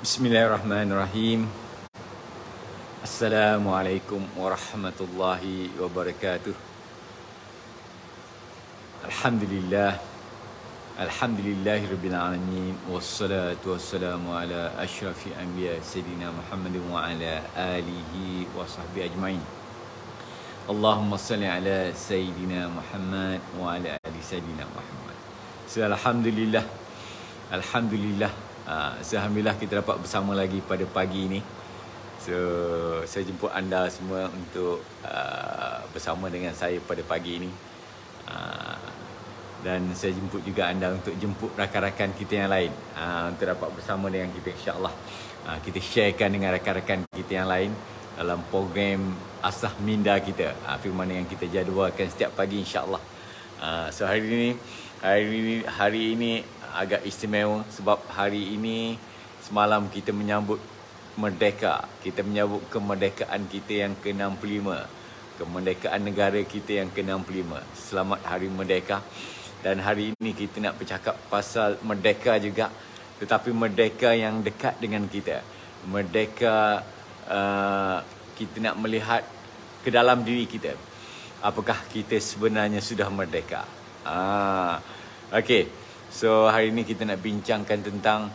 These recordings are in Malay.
Bismillahirrahmanirrahim. Assalamualaikum warahmatullahi wabarakatuh. Alhamdulillah. Alhamdulillahirabbil alamin wassalatu wassalamu ala asyrafil anbiya sayyidina Muhammadin wa ala alihi wa sahbihi ajmain. Allahumma salli ala sayyidina Muhammad wa ala ali sayyidina Muhammad. Alhamdulillah. Alhamdulillah. Alhamdulillah kita dapat bersama lagi pada pagi ini. Saya jemput anda semua untuk bersama dengan saya pada pagi ini. Dan saya jemput juga anda untuk jemput rakan-rakan kita yang lain untuk dapat bersama dengan kita, insya-Allah. Kita sharekan dengan rakan-rakan kita yang lain dalam program Asah Minda kita, firman yang kita jadualkan setiap pagi, insya-Allah. So hari ini agak istimewa sebab hari ini semalam kita menyambut merdeka. Kita menyambut kemerdekaan kita yang ke-65. Kemerdekaan negara kita yang ke-65. Selamat Hari Merdeka. Dan hari ini kita nak bercakap pasal merdeka juga, tetapi merdeka yang dekat dengan kita. Merdeka kita nak melihat ke dalam diri kita. Apakah kita sebenarnya sudah merdeka? Okey. So hari ini kita nak bincangkan tentang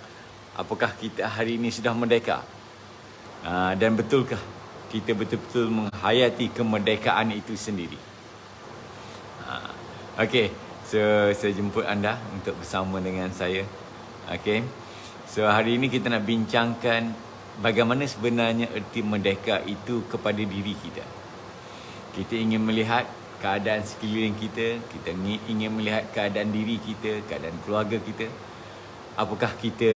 apakah kita hari ini sudah merdeka, dan betulkah kita betul-betul menghayati kemerdekaan itu sendiri. Okey, so saya jemput anda untuk bersama dengan saya. Okey, so hari ini kita nak bincangkan bagaimana sebenarnya erti merdeka itu kepada diri kita. Kita ingin melihat keadaan sekeliling kita, kita ingin melihat keadaan diri kita, keadaan keluarga kita. Apakah kita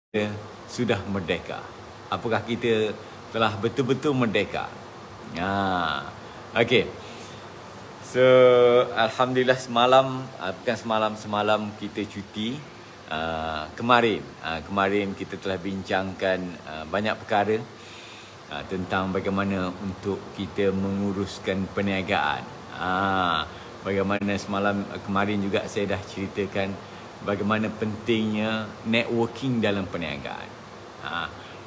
sudah merdeka? Apakah kita telah betul-betul merdeka? Okey. So, alhamdulillah semalam kita cuti. Kemarin kita telah bincangkan banyak perkara tentang bagaimana untuk kita menguruskan perniagaan. Bagaimana kemarin juga saya dah ceritakan bagaimana pentingnya networking dalam perniagaan.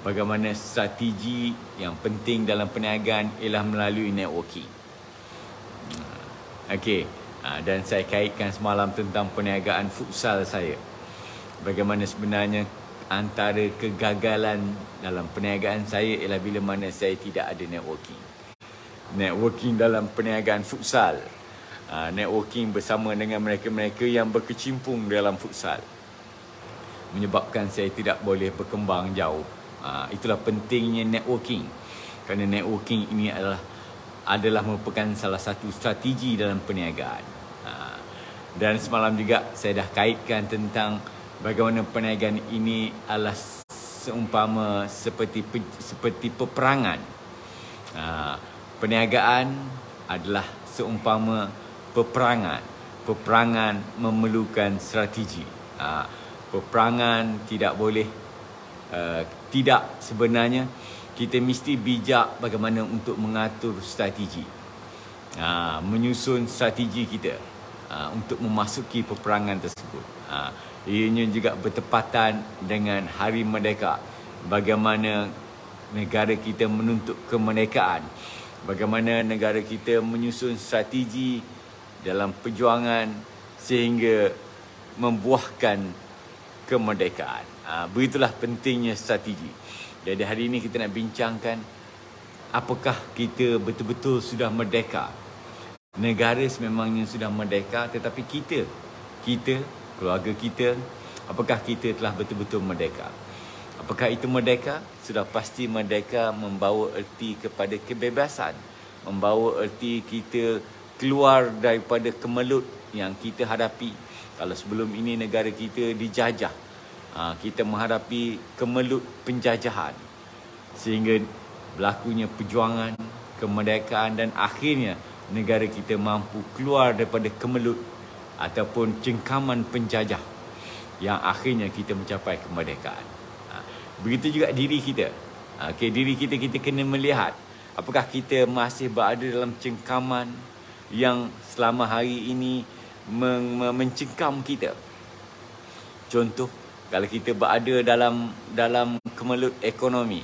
Bagaimana strategi yang penting dalam perniagaan ialah melalui networking. Okey, dan saya kaitkan semalam tentang perniagaan futsal saya. Bagaimana sebenarnya antara kegagalan dalam perniagaan saya ialah bila mana saya tidak ada networking. Networking dalam perniagaan futsal, networking bersama dengan mereka-mereka yang berkecimpung dalam futsal, menyebabkan saya tidak boleh berkembang jauh. Itulah pentingnya networking, kerana networking ini adalah merupakan salah satu strategi dalam perniagaan. Dan semalam juga saya dah kaitkan tentang bagaimana perniagaan ini adalah seumpama seperti peperangan. Perniagaan adalah seumpama peperangan. Peperangan memerlukan strategi. Peperangan tidak boleh tidak, sebenarnya kita mesti bijak bagaimana untuk mengatur strategi. Menyusun strategi kita untuk memasuki peperangan tersebut. Ianya juga bertepatan dengan Hari Merdeka. Bagaimana negara kita menuntut kemerdekaan. Bagaimana negara kita menyusun strategi dalam perjuangan sehingga membuahkan kemerdekaan. Begitulah pentingnya strategi. Jadi hari ini kita nak bincangkan apakah kita betul-betul sudah merdeka. Negara sememangnya sudah merdeka, tetapi kita, keluarga kita, apakah kita telah betul-betul merdeka? Apakah itu merdeka? Sudah pasti merdeka membawa erti kepada kebebasan. Membawa erti kita keluar daripada kemelut yang kita hadapi. Kalau sebelum ini negara kita dijajah, kita menghadapi kemelut penjajahan. Sehingga berlakunya perjuangan, kemerdekaan, dan akhirnya negara kita mampu keluar daripada kemelut ataupun cengkaman penjajah, yang akhirnya kita mencapai kemerdekaan. Begitu juga diri kita. Diri kita kena melihat apakah kita masih berada dalam cengkaman yang selama hari ini mencengkam kita. Contoh, kalau kita berada dalam kemelut ekonomi.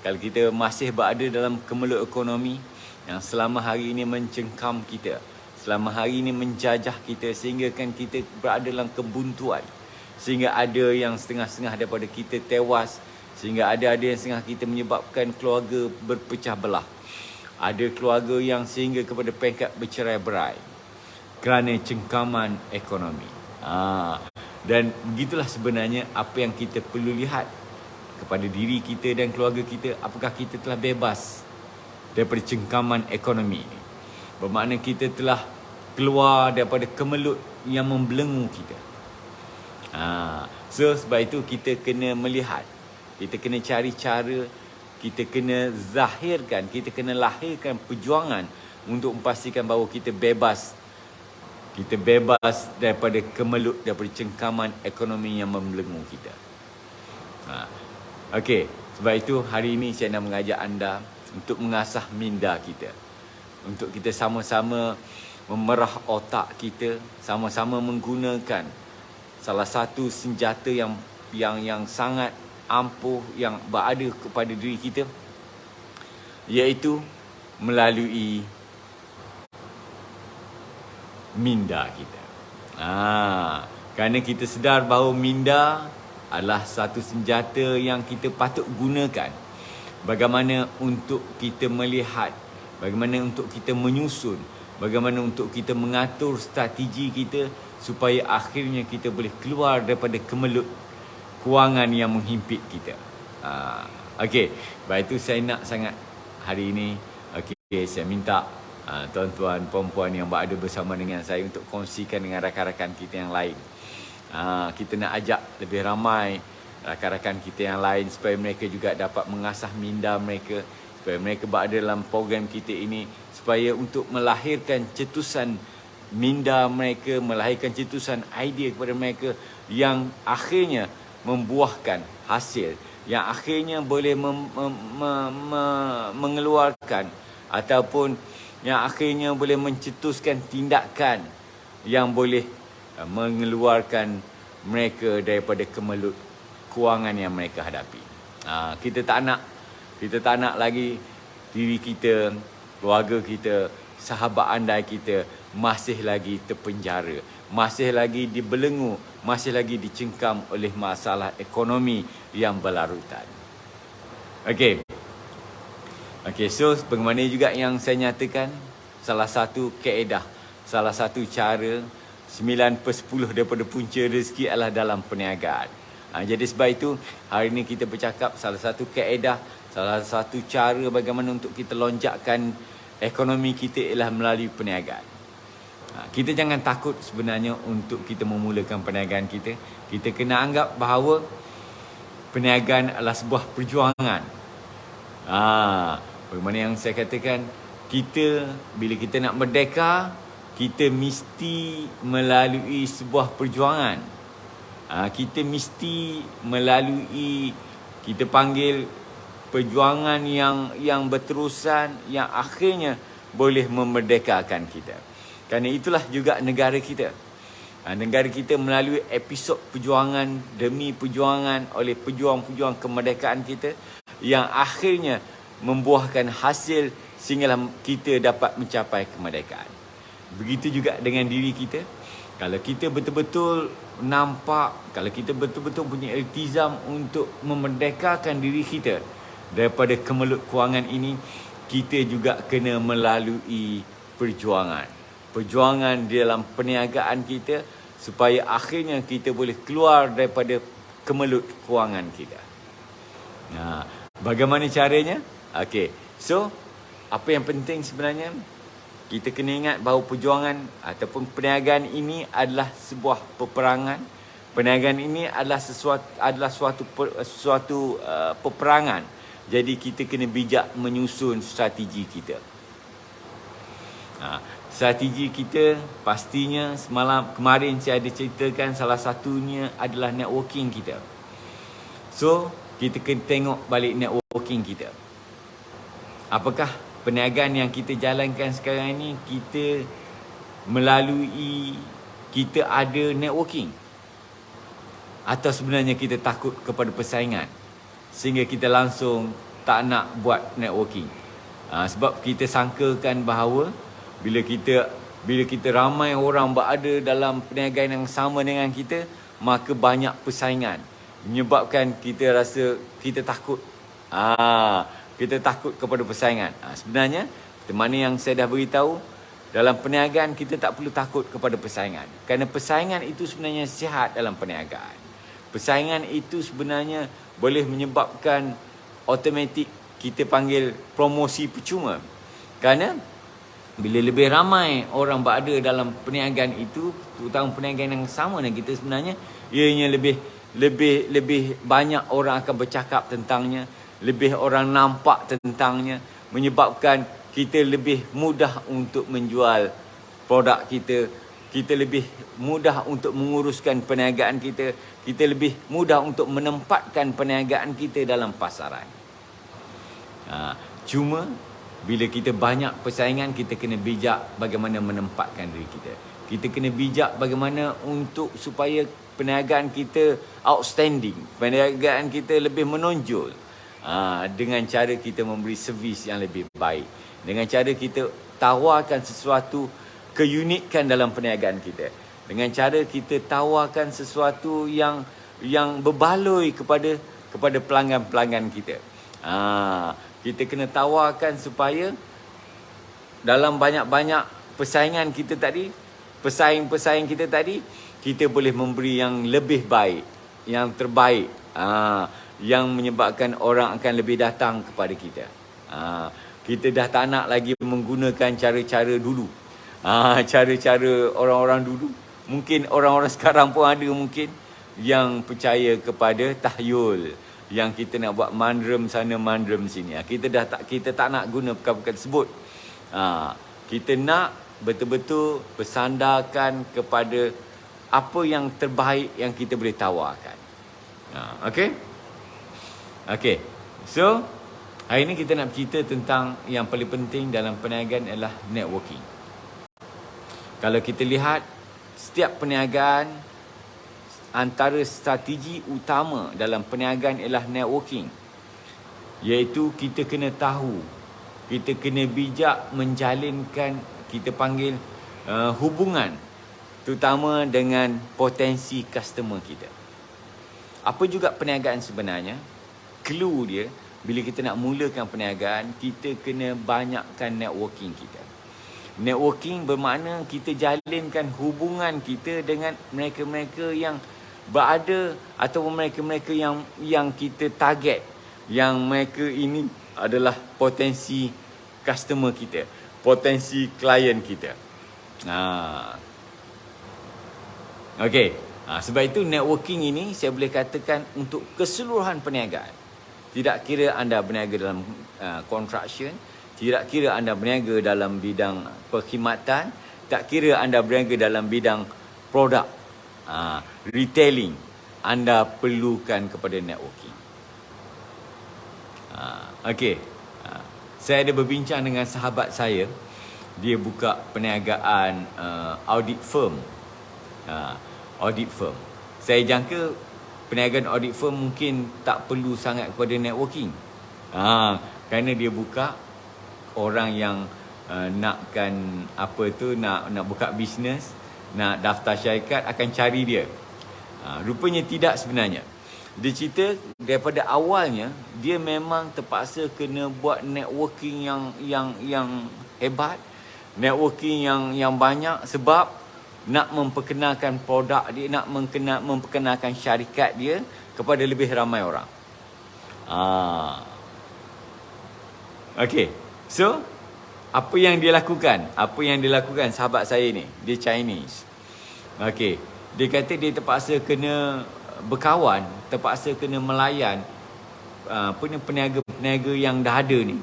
Kalau kita masih berada dalam kemelut ekonomi yang selama hari ini mencengkam kita, selama hari ini menjajah kita, sehingga kan kita berada dalam kebuntuan, sehingga ada yang setengah-setengah daripada kita tewas, sehingga ada yang setengah kita menyebabkan keluarga berpecah belah. Ada keluarga yang sehingga kepada peringkat bercerai-berai kerana cengkaman ekonomi. Dan begitulah sebenarnya apa yang kita perlu lihat kepada diri kita dan keluarga kita. Apakah kita telah bebas daripada cengkaman ekonomi ini? Bermakna kita telah keluar daripada kemelut yang membelenggu kita. So sebab itu kita kena melihat, kita kena cari cara, kita kena zahirkan, kita kena lahirkan perjuangan untuk memastikan bahawa kita bebas daripada kemelut, daripada cengkaman ekonomi yang membelenggu kita. Okey, sebab itu hari ini saya nak mengajak anda untuk mengasah minda kita, untuk kita sama-sama memerah otak kita, sama-sama menggunakan salah satu senjata yang sangat ampuh yang berada kepada diri kita, iaitu melalui minda kita. Kerana kita sedar bahawa minda adalah satu senjata yang kita patut gunakan. Bagaimana untuk kita melihat, bagaimana untuk kita menyusun, bagaimana untuk kita mengatur strategi kita supaya akhirnya kita boleh keluar daripada kemelut kewangan yang menghimpit kita. Okey, baik itu saya nak sangat hari ini, saya minta tuan-tuan, perempuan yang berada bersama dengan saya untuk kongsikan dengan rakan-rakan kita yang lain. Kita nak ajak lebih ramai rakan-rakan kita yang lain supaya mereka juga dapat mengasah minda mereka, supaya mereka berada dalam program kita ini, supaya untuk melahirkan cetusan minda mereka, melahirkan cetusan idea kepada mereka yang akhirnya membuahkan hasil, yang akhirnya boleh mengeluarkan ataupun yang akhirnya boleh mencetuskan tindakan yang boleh mengeluarkan mereka daripada kemelut kewangan yang mereka hadapi. Kita tak nak lagi diri kita, keluarga kita, sahabat andai kita masih lagi terpenjara, masih lagi dibelenggu, masih lagi dicengkam oleh masalah ekonomi yang berlarutan. Okey, so bagaimana juga yang saya nyatakan, salah satu kaedah, salah satu cara 9/10 daripada punca rezeki adalah dalam perniagaan. Jadi sebab itu hari ini kita bercakap salah satu kaedah, salah satu cara bagaimana untuk kita lonjakkan ekonomi kita ialah melalui perniagaan. Kita jangan takut sebenarnya untuk kita memulakan perniagaan kita. Kita kena anggap bahawa perniagaan adalah sebuah perjuangan. Bagaimana yang saya katakan, bila kita nak merdeka, kita mesti melalui sebuah perjuangan. Kita mesti melalui, kita panggil perjuangan yang berterusan, yang akhirnya boleh memerdekakan kita. Kerana itulah juga negara kita. Negara kita melalui episod perjuangan demi perjuangan oleh pejuang-pejuang kemerdekaan kita yang akhirnya membuahkan hasil sehinggalah kita dapat mencapai kemerdekaan. Begitu juga dengan diri kita. Kalau kita betul-betul nampak, kalau kita betul-betul punya iltizam untuk memerdekakan diri kita daripada kemelut kewangan ini, kita juga kena melalui perjuangan. Perjuangan dalam perniagaan kita supaya akhirnya kita boleh keluar daripada kemelut kewangan kita. Bagaimana caranya? So apa yang penting sebenarnya, kita kena ingat bahawa perjuangan ataupun perniagaan ini adalah sebuah peperangan. Perniagaan ini adalah suatu peperangan. Jadi kita kena bijak menyusun strategi kita. Strategi kita pastinya kemarin saya ada ceritakan, salah satunya adalah networking kita. So kita kena tengok balik networking kita. Apakah perniagaan yang kita jalankan sekarang ini, kita ada networking? Atau sebenarnya kita takut kepada persaingan sehingga kita langsung tak nak buat networking. Sebab kita sangkakan bahawa bila kita ramai orang berada dalam perniagaan yang sama dengan kita, maka banyak persaingan, menyebabkan kita rasa kita takut. Kita takut kepada persaingan. Sebenarnya mana yang saya dah beritahu, dalam perniagaan kita tak perlu takut kepada persaingan. Kerana persaingan itu sebenarnya sihat dalam perniagaan. Persaingan itu sebenarnya boleh menyebabkan automatik kita panggil promosi percuma. Kerana bila lebih ramai orang berada dalam perniagaan itu, terutama perniagaan yang sama dengan kita, sebenarnya ianya lebih banyak orang akan bercakap tentangnya, lebih orang nampak tentangnya, menyebabkan kita lebih mudah untuk menjual produk kita, kita lebih mudah untuk menguruskan perniagaan kita, kita lebih mudah untuk menempatkan perniagaan kita dalam pasaran. Cuma bila kita banyak persaingan, kita kena bijak bagaimana menempatkan diri kita. Kita kena bijak bagaimana untuk supaya perniagaan kita outstanding, perniagaan kita lebih menonjol. Dengan cara kita memberi servis yang lebih baik, dengan cara kita tawarkan sesuatu keunikan dalam perniagaan kita, dengan cara kita tawarkan sesuatu yang berbaloi kepada pelanggan-pelanggan kita. Kita kena tawarkan supaya dalam banyak-banyak persaingan kita tadi, pesaing-pesaing kita tadi, kita boleh memberi yang lebih baik, yang terbaik, yang menyebabkan orang akan lebih datang kepada kita. Kita dah tak nak lagi menggunakan cara-cara dulu, cara-cara orang-orang dulu. Mungkin orang-orang sekarang pun ada mungkin yang percaya kepada tahyul, yang kita nak buat mandrem sana mandrem sini. Kita tak nak guna perkara-perkara tersebut. Kita nak betul-betul bersandarkan kepada apa yang terbaik yang kita boleh tawarkan. Okey. So, hari ini kita nak cerita tentang yang paling penting dalam perniagaan adalah networking. Kalau kita lihat, setiap perniagaan, antara strategi utama dalam perniagaan ialah networking. Iaitu kita kena tahu, kita kena bijak menjalinkan, kita panggil hubungan, terutama dengan potensi customer kita. Apa juga perniagaan sebenarnya? Clue dia, bila kita nak mulakan perniagaan, kita kena banyakkan networking kita. Networking bermakna kita jalinkan hubungan kita dengan mereka-mereka yang berada, atau mereka-mereka yang kita target, yang mereka ini adalah potensi customer kita, potensi klien kita. Okey. Sebab itu networking ini saya boleh katakan untuk keseluruhan perniagaan. Tidak kira anda berniaga dalam construction, tidak kira anda berniaga dalam bidang perkhidmatan, tak kira anda berniaga dalam bidang produk, retailing, anda perlukan kepada networking. Okey. Saya ada berbincang dengan sahabat saya. Dia buka perniagaan audit firm. Audit firm. Saya jangka perniagaan audit firm mungkin tak perlu sangat kepada networking. Kerana dia buka, orang yang nakkan nak buka bisnes, nak daftar syarikat akan cari dia. Rupanya tidak sebenarnya. Dia cerita daripada awalnya dia memang terpaksa kena buat networking yang hebat, networking yang banyak, sebab nak memperkenalkan produk dia, nak memperkenalkan syarikat dia kepada lebih ramai orang. Okey. So, apa yang dia lakukan? Apa yang dia lakukan sahabat saya ni? Dia Chinese. Okey. Dia kata dia terpaksa kena berkawan, terpaksa kena melayan peniaga-peniaga yang dah ada ni.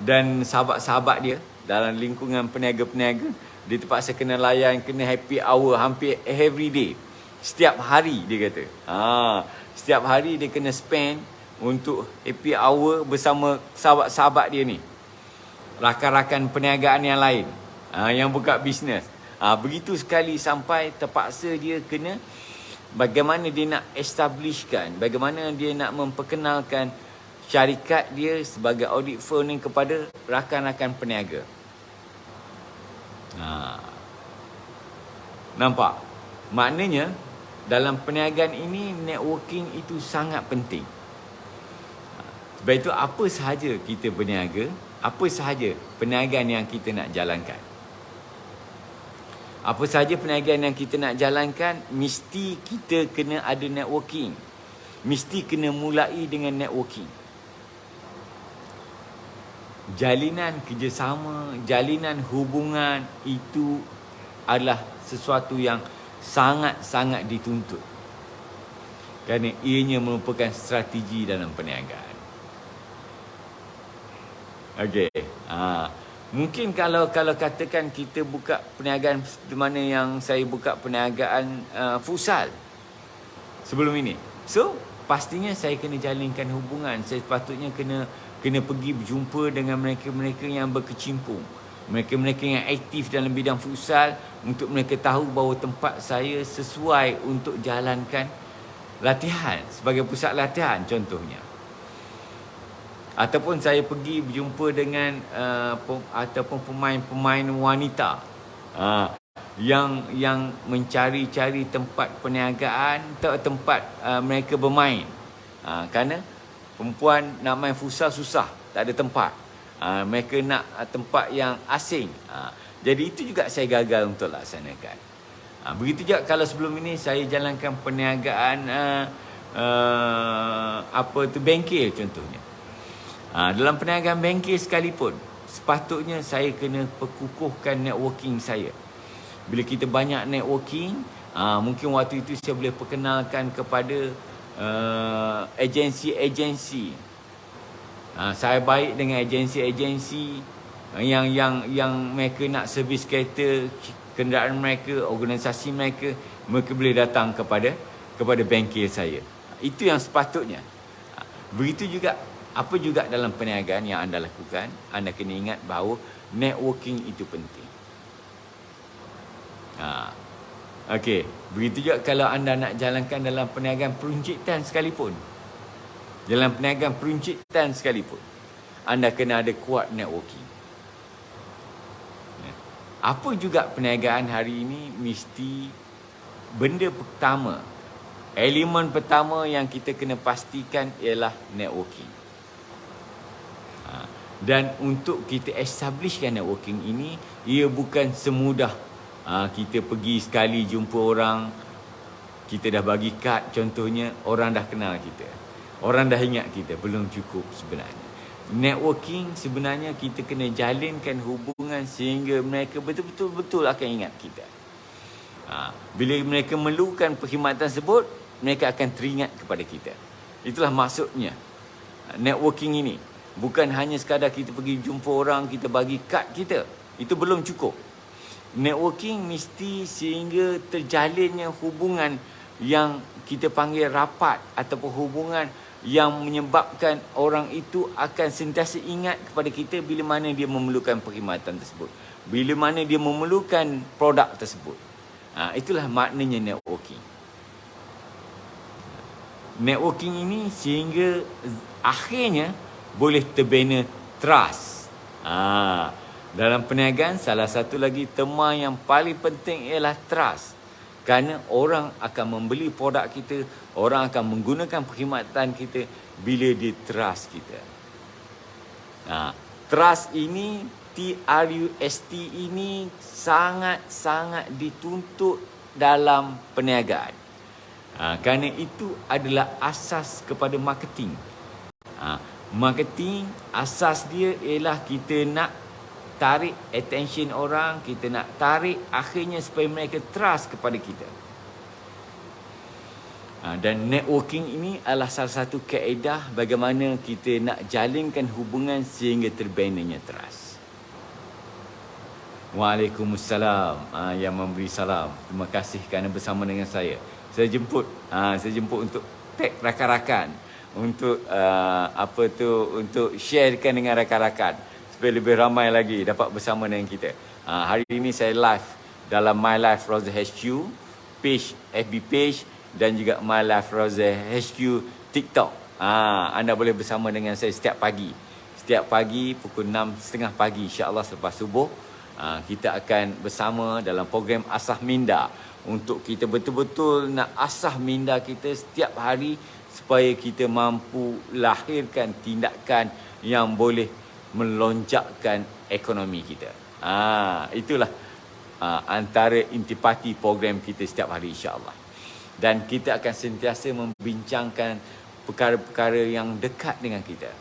Dan sahabat-sahabat dia dalam lingkungan peniaga-peniaga, dia terpaksa kena layan, kena happy hour hampir every day. Setiap hari dia kata. Setiap hari dia kena spend untuk happy hour bersama sahabat-sahabat dia ni. Rakan-rakan perniagaan yang lain, yang buka bisnes. Begitu sekali sampai terpaksa dia kena bagaimana dia nak establishkan, bagaimana dia nak memperkenalkan syarikat dia sebagai audit firm ni kepada rakan-rakan peniaga. Nampak? Maknanya dalam perniagaan ini networking itu sangat penting. Sebab itu apa sahaja kita berniaga, apa sahaja perniagaan yang kita nak jalankan. Apa sahaja perniagaan yang kita nak jalankan, mesti kita kena ada networking. Mesti kena mulai dengan networking. Jalinan kerjasama, jalinan hubungan itu adalah sesuatu yang sangat-sangat dituntut. Kerana ianya merupakan strategi dalam perniagaan. Okey. Mungkin kalau katakan kita buka perniagaan di mana yang saya buka perniagaan futsal sebelum ini. So, pastinya saya kena jalinkan hubungan. Saya sepatutnya kena pergi berjumpa dengan mereka-mereka yang berkecimpung. Mereka-mereka yang aktif dalam bidang futsal untuk mereka tahu bahawa tempat saya sesuai untuk jalankan latihan sebagai pusat latihan contohnya. Ataupun saya pergi berjumpa dengan ataupun pemain-pemain wanita yang mencari-cari tempat perniagaan atau tempat mereka bermain. Kerana perempuan nak main futsal susah, tak ada tempat. Mereka nak tempat yang asing. Jadi itu juga saya gagal untuk laksanakan. Begitu juga kalau sebelum ini saya jalankan perniagaan bengkel contohnya. Dalam perniagaan bengkel sekalipun, sepatutnya saya kena perkukuhkan networking saya. Bila kita banyak networking, mungkin waktu itu saya boleh perkenalkan kepada agensi-agensi. Saya baik dengan agensi-agensi yang mereka nak servis kereta, kenderaan mereka, organisasi mereka boleh datang kepada bengkel saya. Itu yang sepatutnya. Begitu juga apa juga dalam perniagaan yang anda lakukan, anda kena ingat bahawa networking itu penting. Okey, begitu juga kalau anda nak jalankan dalam perniagaan peruncitan sekalipun. Dalam perniagaan peruncitan sekalipun, anda kena ada kuat networking. Apa juga perniagaan hari ini, mesti benda pertama, elemen pertama yang kita kena pastikan ialah networking. Dan untuk kita establishkan networking ini, ia bukan semudah kita pergi sekali jumpa orang, kita dah bagi kad contohnya, orang dah kenal kita, orang dah ingat kita. Belum cukup sebenarnya. Networking sebenarnya kita kena jalinkan hubungan sehingga mereka betul-betul akan ingat kita. Bila mereka memerlukan perkhidmatan tersebut, mereka akan teringat kepada kita. Itulah maksudnya networking ini. Bukan hanya sekadar kita pergi jumpa orang, kita bagi kad kita. Itu belum cukup. Networking mesti sehingga terjalinnya hubungan yang kita panggil rapat, ataupun hubungan yang menyebabkan orang itu akan sentiasa ingat kepada kita bila mana dia memerlukan perkhidmatan tersebut, bila mana dia memerlukan produk tersebut. Itulah maknanya networking. Networking ini sehingga akhirnya boleh terbina trust. Dalam perniagaan, salah satu lagi tema yang paling penting ialah trust. Kerana orang akan membeli produk kita, orang akan menggunakan perkhidmatan kita bila dia trust kita. Trust ini, TRUST ini sangat-sangat dituntut dalam perniagaan. Kerana itu adalah asas kepada marketing. Marketing, asas dia ialah kita nak tarik attention orang, kita nak tarik akhirnya supaya mereka trust kepada kita. Dan networking ini adalah salah satu kaedah bagaimana kita nak jalinkan hubungan sehingga terbinanya trust. Waalaikumsalam. Yang memberi salam, terima kasih kerana bersama dengan saya. Saya jemput untuk tag rakan-rakan, untuk untuk sharekan dengan rakan-rakan supaya lebih ramai lagi dapat bersama dengan kita. Hari ini saya live dalam My Life Rosa HQ, page FB page dan juga My Life Rose HQ TikTok. Anda boleh bersama dengan saya setiap pagi. Setiap pagi pukul 6.30 pagi, insya-Allah selepas subuh, kita akan bersama dalam program Asah Minda untuk kita betul-betul nak asah minda kita setiap hari supaya kita mampu lahirkan tindakan yang boleh melonjakkan ekonomi kita. Itulah antara intipati program kita setiap hari, insya-Allah. Dan kita akan sentiasa membincangkan perkara-perkara yang dekat dengan kita.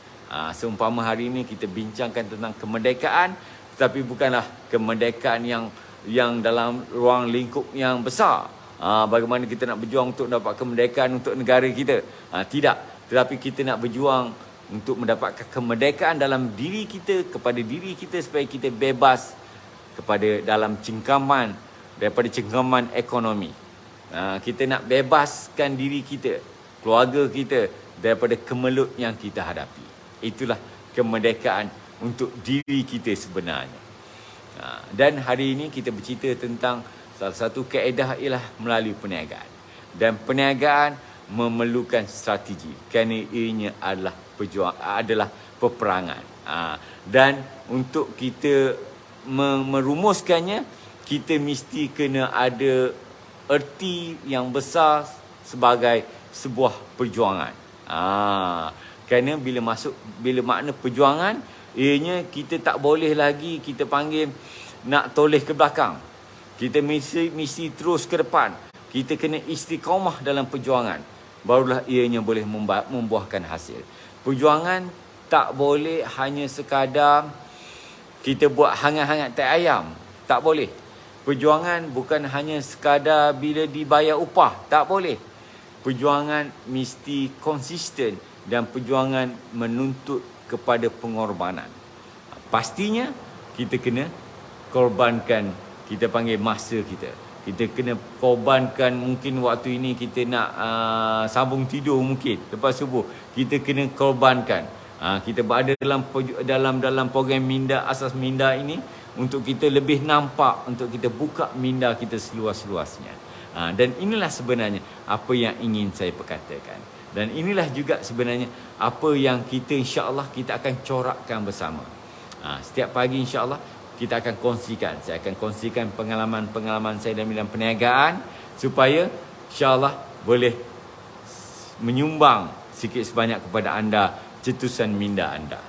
Seumpama hari ini kita bincangkan tentang kemerdekaan, tetapi bukanlah kemerdekaan yang dalam ruang lingkup yang besar. Bagaimana kita nak berjuang untuk dapat kemerdekaan untuk negara kita. Tidak. Tetapi kita nak berjuang untuk mendapatkan kemerdekaan dalam diri kita, kepada diri kita, supaya kita bebas daripada cengkaman ekonomi. Kita nak bebaskan diri kita, keluarga kita daripada kemelut yang kita hadapi. Itulah kemerdekaan untuk diri kita sebenarnya. Dan hari ini kita bercerita tentang salah satu kaedah ialah melalui perniagaan. Dan perniagaan memerlukan strategi, kerana ianya adalah peperangan. Dan untuk kita merumuskannya, kita mesti kena ada erti yang besar sebagai sebuah perjuangan. Kerana bila makna perjuangan, ianya kita tak boleh lagi kita panggil nak toleh ke belakang. Kita mesti terus ke depan. Kita kena istiqamah dalam perjuangan. Barulah ianya boleh membuahkan hasil. Perjuangan tak boleh hanya sekadar kita buat hangat-hangat tai ayam. Tak boleh. Perjuangan bukan hanya sekadar bila dibayar upah. Tak boleh. Perjuangan mesti konsisten dan perjuangan menuntut kepada pengorbanan. Pastinya kita kena korbankan, kita panggil masa kita. Kita kena korbankan, mungkin waktu ini kita nak sambung tidur mungkin lepas subuh. Kita kena korbankan. Kita berada dalam program Minda, Asas Minda ini untuk kita lebih nampak, untuk kita buka minda kita seluas-luasnya. Dan inilah sebenarnya apa yang ingin saya perkatakan. Dan inilah juga sebenarnya apa yang kita, insya-Allah, kita akan corakkan bersama. Setiap pagi, insya-Allah, kita akan kongsikan. Saya akan kongsikan pengalaman-pengalaman saya dalam bidang perniagaan supaya, insya-Allah, boleh menyumbang sikit sebanyak kepada anda cetusan minda anda.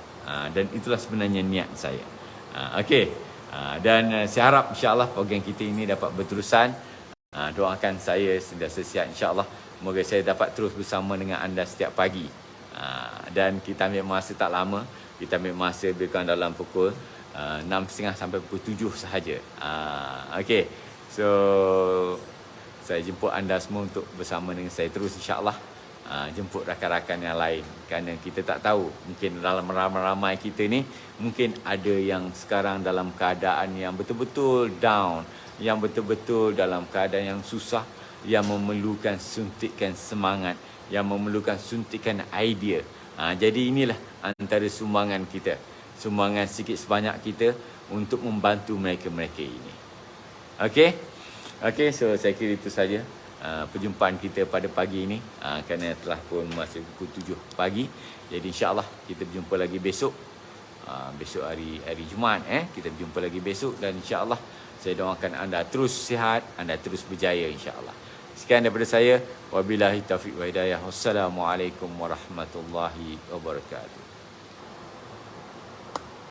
Dan itulah sebenarnya niat saya. Okey. Dan saya harap, insya-Allah, program kita ini dapat berterusan. Doakan saya sentiasa sihat, insya-Allah. Semoga saya dapat terus bersama dengan anda setiap pagi. Dan kita ambil masa tak lama. Kita ambil masa lebih kurang dalam pukul 6.30 sampai pukul 7 sahaja. Okey. So, saya jemput anda semua untuk bersama dengan saya terus, insya-Allah. Jemput rakan-rakan yang lain. Kerana kita tak tahu, mungkin dalam ramai-ramai kita ni, mungkin ada yang sekarang dalam keadaan yang betul-betul down, yang betul-betul dalam keadaan yang susah, yang memerlukan suntikan semangat, yang memerlukan suntikan idea. Jadi inilah antara sumbangan kita, sumbangan sikit sebanyak kita untuk membantu mereka-mereka ini. Okey, so saya kira itu saja perjumpaan kita pada pagi ini, kerana telah pun masih pukul 7 pagi. Jadi insya-Allah kita berjumpa lagi besok. Besok hari Jumaat, kita berjumpa lagi besok, dan insya-Allah saya doakan anda terus sihat, anda terus berjaya, insya-Allah. Sekian daripada saya. Wabillahi taufiq wa hidayah. Wassalamualaikum warahmatullahi wabarakatuh.